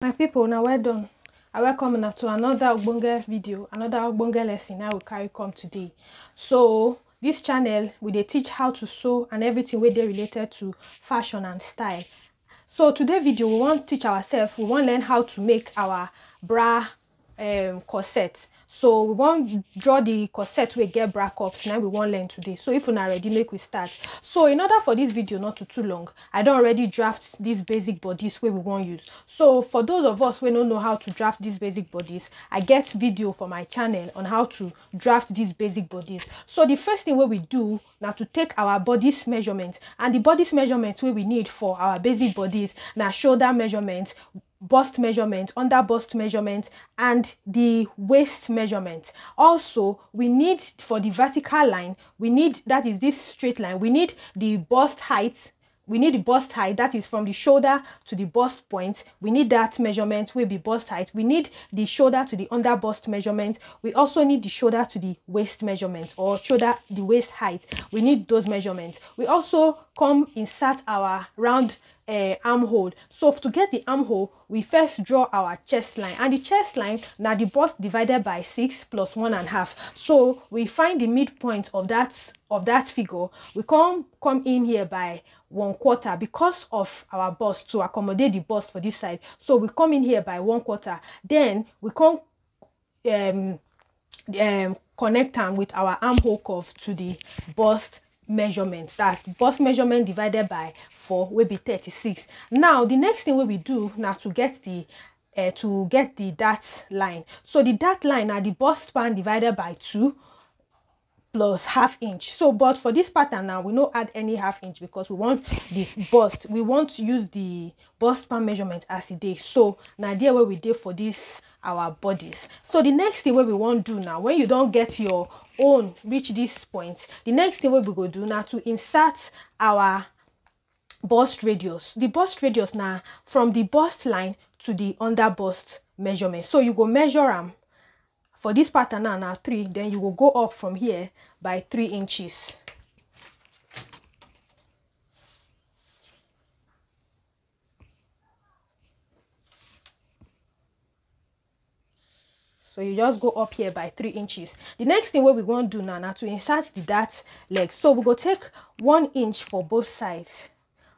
My people, now well done. I welcome you to another ogbonge video, another ogbonge lesson I will carry come today. So this channel we dey teach how to sew and everything wey dey related to fashion and style. So today video we want teach ourselves, we want learn how to make our bra corset. So we want draw the corset we get bra cups. Now we want learn today. So if you're not ready, make we start. So in order for this video not to too long, I don't already draft these basic bodies where we want use. So for those of us who don't know how to draft these basic bodies, I get video for my channel on how to draft these basic bodies. So the first thing we do now to take our body's measurement, and the body's measurement we need for our basic bodies now shoulder measurement, bust measurement, under bust measurement, and the waist measurement. Also we need for the vertical line, we need, that is this straight line, we need the bust height. We need the bust height, that is from the shoulder to the bust point. We need that measurement will be bust height. We need the shoulder to the under bust measurement. We also need the shoulder to the waist measurement, or shoulder the waist height. We need those measurements. We also come insert our round armhole. So to get the armhole, we first draw our chest line, and the chest line now the bust divided by 6 plus 1.5. So we find the midpoint of that figure. We come in here by 1/4 because of our bust, to accommodate the bust for this side. So we come in here by 1/4. Then we come connect them with our armhole curve to the bust measurement. That's bust measurement divided by 4 will be 36. Now the next thing we do now to get the dart line. So the dart line now the bust span divided by 2 plus 1/2 inch. So but for this pattern now we don't add any 1/2 inch because we want the bust, we want to use the bust span measurement as it is. So now there where we did for this our bodies. So the next thing we want to do now, when you don't get your own reach this point, the next thing we go do now to insert our bust radius. The bust radius now from the bust line to the under bust measurement. So you go measure them. For this pattern now 3, then you will go up from here by 3 inches. So you just go up here by 3 inches. The next thing what we want to do now to insert the dart leg. So we go take 1 inch for both sides.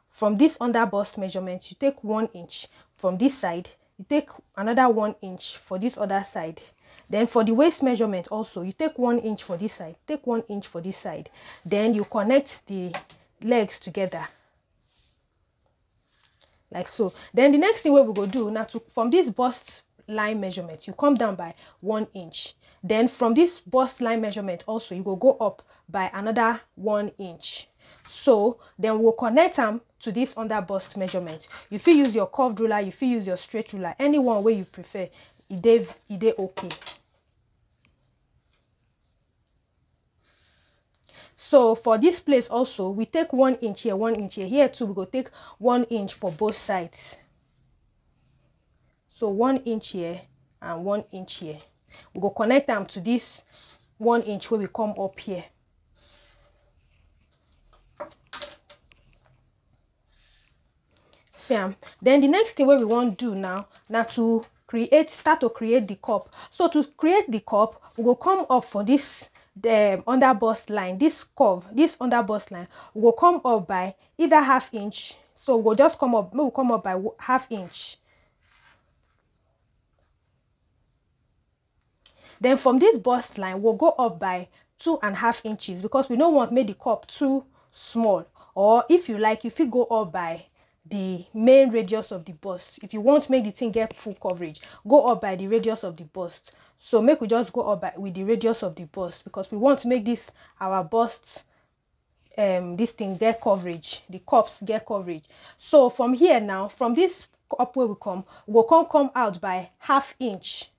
From this under bust measurement, you take 1 inch from this side. You take another 1 inch for this other side. Then for the waist measurement also, you take 1 inch for this side, take 1 inch for this side. Then you connect the legs together like so. Then the next thing we go do now to from this bust line measurement, you come down by 1 inch. Then from this bust line measurement also, you go up by another 1 inch. So then we'll connect them to this under bust measurement. You feel use your curved ruler, you feel use your straight ruler, any one way you prefer. It okay. So for this place also, we take 1 inch here, 1 inch here. Here too, we go take 1 inch for both sides. So 1 inch here and 1 inch here. We go connect them to this 1 inch where we come up here. Same. Then the next thing we want to do now to start to create the cup. So to create the cup, we will come up for this under bust line, this curve, this under bust line. We will come up by either 1/2 inch. So we'll just come up, we'll come up by 1/2 inch. Then from this bust line, we'll go up by 2.5 inches because we don't want to make the cup too small. Or if you like, if you go up by the main radius of the bust, if you want to make the thing get full coverage, go up by the radius of the bust. So make we just go up with the radius of the bust because we want to make this our bust this thing get coverage, the cups get coverage. So from here now, from this up where we will come out by 1/2 inch.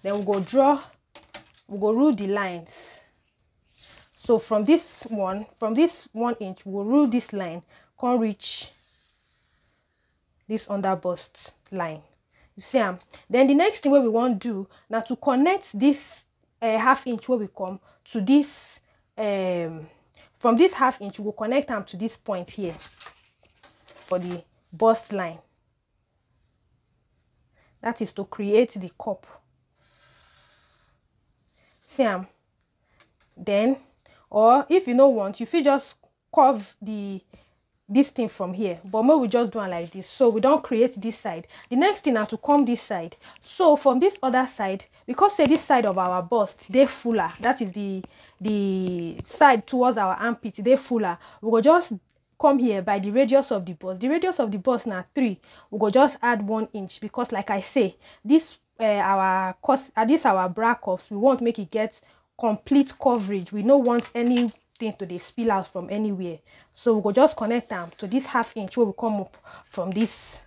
Then we go rule the lines. So from this 1 inch, we'll rule this line, can't reach this under bust line. You see then the next thing we want to do now to connect this 1/2 inch where we come to this from this 1/2 inch, we'll connect them to this point here for the bust line. That is to create the cup. See am. Then, or if you no want, you fit just curve this thing from here, but maybe we just do it like this. So we don't create this side. The next thing now to come this side. So from this other side, because say this side of our bust they fuller, that is the side towards our armpit they fuller, we go just come here by the radius of the bust. The radius of the bust now 3. We go just add 1 inch, because like I say, this this our bra cups, we won't make it get complete coverage. We don't want anything to dey spill out from anywhere. So we go just connect them to this 1/2 inch where we come up from this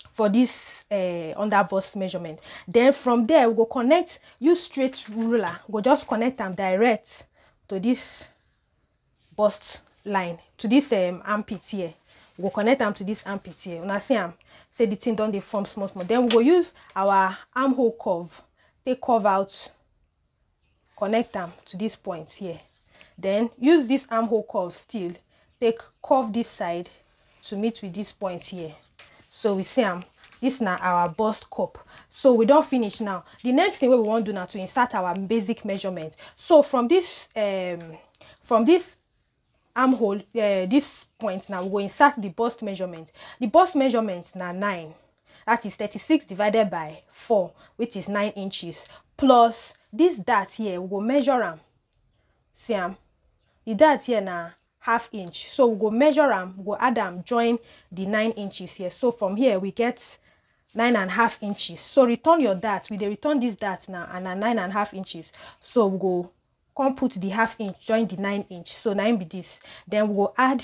for this under bust measurement. Then from there we go connect, use straight ruler, we go just connect them direct to this bust line, to this armpit here. We go connect them to this armpit here. Una see am, say the thing don dey form small small. Then we go use our armhole curve, take curve out, connect them to this point here. Then use this armhole curve still, take curve this side to meet with this point here. So we see this now our bust cup. So we don't finish now. The next thing we want to do now to insert our basic measurement. So from this armhole, this point now we go insert the bust measurement. The bust measurement now 9. That is 36 divided by 4, which is 9 inches. Plus this dart here, we go measure them. See am, the dart here na 1/2 inch. So we go measure them, we go add them, join the 9 inches here. So from here we get 9.5 inches. So return your dart. We dey return this dart now and 9.5 inches. So we go come put the 1/2 inch, join the 9 inch. So 9 be this. Then we go add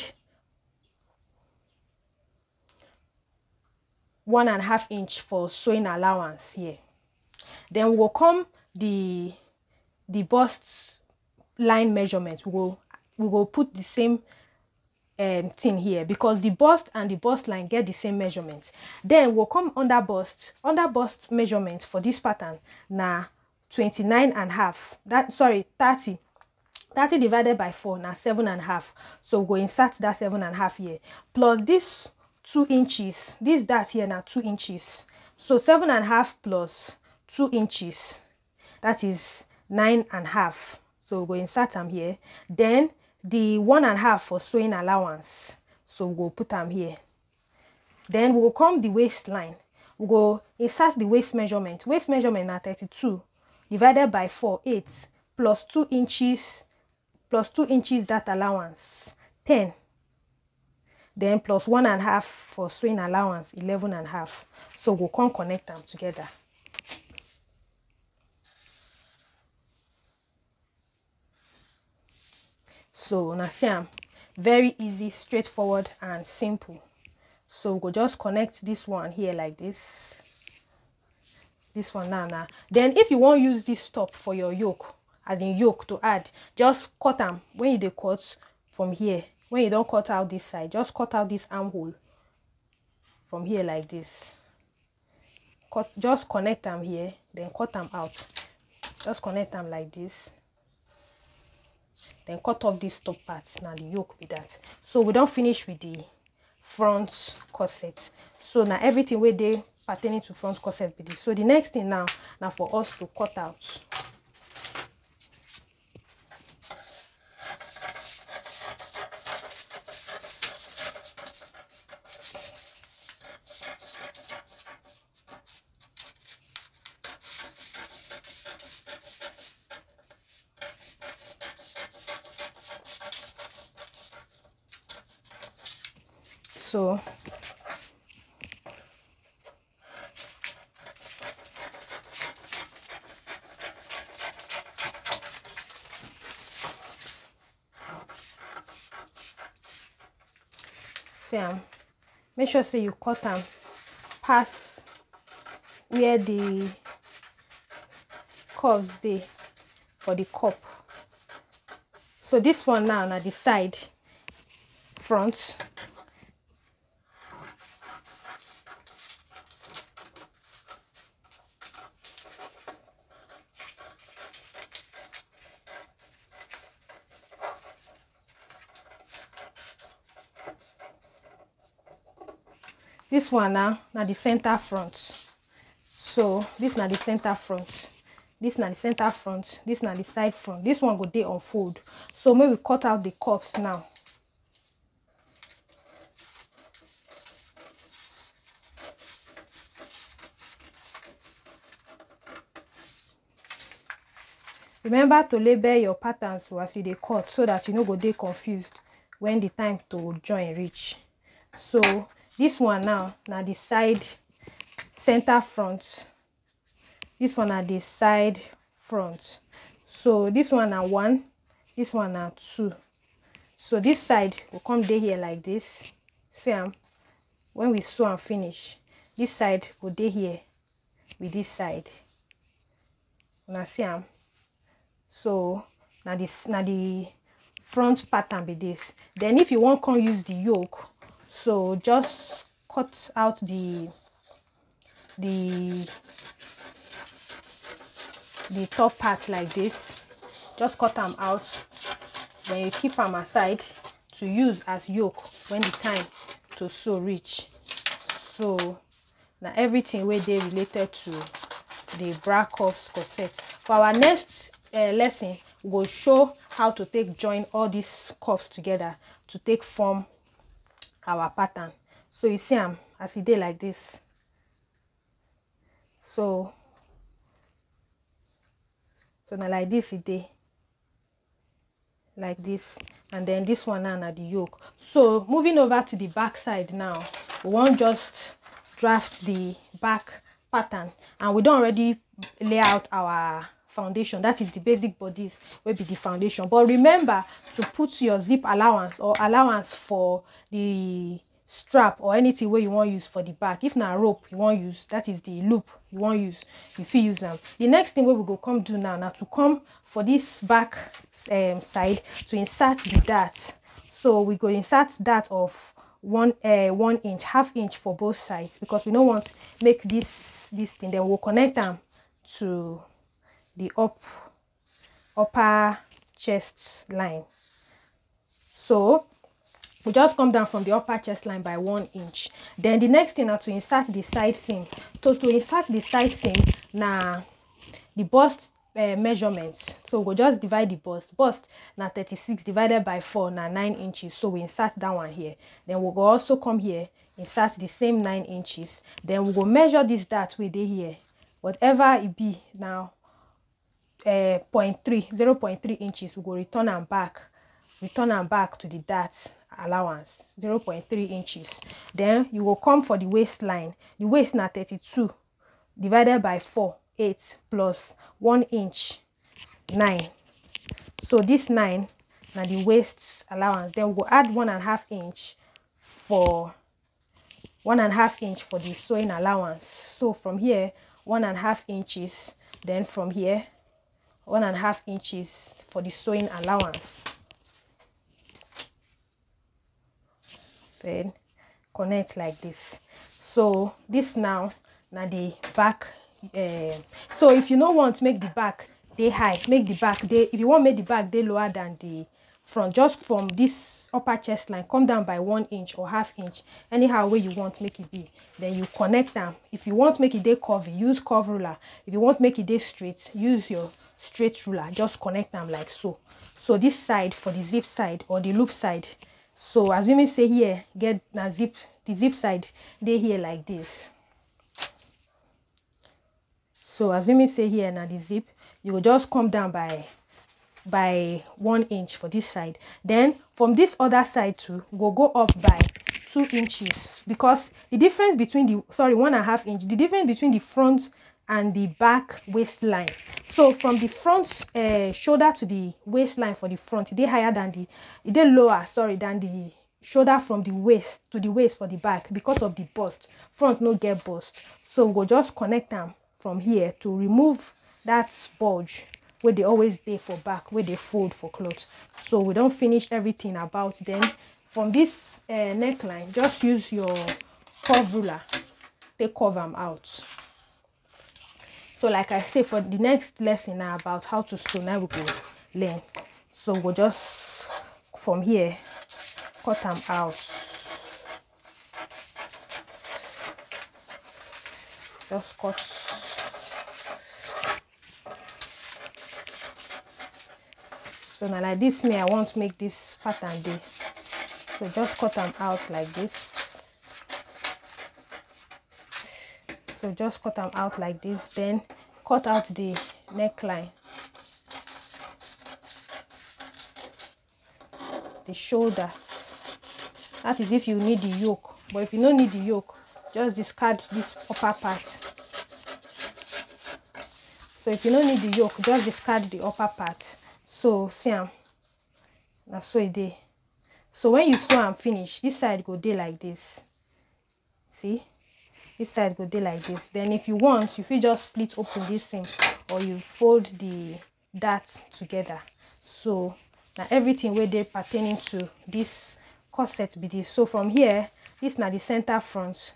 1.5 inch for sewing allowance here. Then we will come the bust line measurement. We will put the same thing here, because the bust and the bust line get the same measurements. Then we'll come under bust measurement for this pattern now 29.5. That, sorry, 30 divided by 4 now 7.5. So we'll go insert that 7.5 here, plus this 2 inches. This dart here now 2 inches. So 7.5 plus 2 inches, that is 9.5. So we'll go insert them here. Then the 1.5 for sewing allowance, so we'll go put them here. Then we'll come the waistline. We'll go insert the waist measurement. Waist measurement now 32 divided by 4, 8, plus 2 inches, that allowance 10. Then plus 1.5 for sewing allowance 11.5. So we'll come connect them together. So now see, very easy, straightforward and simple. So we'll just connect this one here like this. This one now. Then if you want to use this top for your yoke, as in yoke to add, just cut them. When you dey cut from here, when you don't cut out this side, just cut out this armhole from here like this. Just connect them here, then cut them out. Just connect them like this. Then cut off this top part. Now the yoke with that. So we don't finish with the front corset. So now everything we dey pertaining to front corset with this. So the next thing now for us to cut out. So make sure say you cut them past where the curves dey for the cup. So this one now na the side front. this one now the center front. So this na the center front, this na the center front, this na the side front. This one go dey unfold. So maybe we cut out the cups now. Remember to label your patterns as you dey cut so that you no go dey confused when the time to join reach. So this one now na the side center front, this one na the side front. So this one na 1, this one na 2. So this side will come dey here like this. See am, when we sew and finish, this side go dey here with this side. Una see am. So now the front pattern be this. Then if you want to use the yoke, so just cut out the top part like this. Just cut them out. Then you keep them aside to use as yoke when the time to sew reach. So now everything where they related to the bra cups corset. For our next lesson, we'll show how to take join all these cups together to take form our pattern. So you see them as it did like this. So now like this it did like this, and then this one now at the yoke. So moving over to the back side now, we won't just draft the back pattern, and we don't already lay out our foundation. That is the basic bodies will be the foundation. But remember to put your zip allowance or allowance for the strap or anything where you want to use for the back. If not rope you want to use, that is the loop you want to use, if you use them. The next thing we will go come do now to come for this back side to insert the dart. So we go insert dart of 1 inch, half inch for both sides, because we don't want to make this thing. Then we'll connect them to the upper chest line. So we just come down from the upper chest line by 1 inch. Then the next thing now to insert the side seam. So to insert the side seam, now the bust measurements. So we'll just divide the bust now 36 divided by 4 now 9 inches. So we insert that one here. Then we'll go also come here, insert the same 9 inches. Then we'll go measure this dart way they here, whatever it be now. 0.3 inches. We go return them back to the dart allowance 0.3 inches. Then you will come for the waistline. The waist now 32 divided by 4 8 plus 1 inch 9. So this 9 now the waist allowance. Then we'll add 1.5 inch for 1.5 inch for the sewing allowance. So from here 1.5 inches, then from here 1.5 inches for the sewing allowance. Then connect like this. So this now the back. So if you don't want to make the back they high, make the back they, if you want to make the back they lower than the front, just from this upper chest line come down by 1 inch or half inch, anyhow way you want to make it be. Then you connect them. If you want to make it they curvy, use curve ruler. If you want to make it they straight, use your straight ruler. Just connect them like so. So this side for the zip side or the loop side. So as you say here, get the zip side they here like this. So as you say here now the zip, you will just come down by 1 inch for this side. Then from this other side too, we'll go up by 2 inches, because the difference between the 1.5 inch, the difference between the front and the back waistline. So from the front shoulder to the waistline for the front, they higher than they lower than the shoulder from the waist to the waist for the back, because of the bust. Front no get bust. So we'll just connect them from here to remove that bulge where they always dey for back, where they fold for clothes. So we don't finish everything about. Then from this neckline, just use your curve ruler, take curve them out. So like I say, for the next lesson now about how to sew, now we go learn. So we'll just from here cut them out. just cut. So now like this, me I want to make this pattern dey. So just cut them out like this. So just cut them out like this, then cut out the neckline, the shoulder. That is if you need the yoke, but if you don't need the yoke, just discard this upper part. So if you don't need the yoke, just discard the upper part. So see that's so it dey. So when you sew and finish, this side go dey like this. See, this side go dey like this. Then if you want, you fit just split open this seam, or you fold the darts together. So now everything wey dey pertaining to this corset be this. So from here, this na the center front,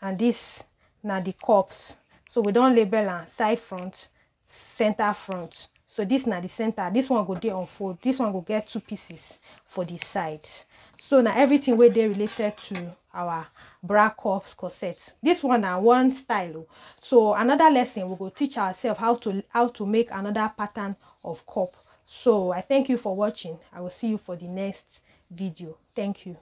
and this na the cups. So we don't label and side front, center front. So this na the center. This one go dey unfold. This one go get 2 pieces for the sides. So now everything wey dey related to our bra cups corset. This one na one style. So another lesson, we go teach ourselves how to make another pattern of cup. So I thank you for watching. I will see you for the next video. Thank you.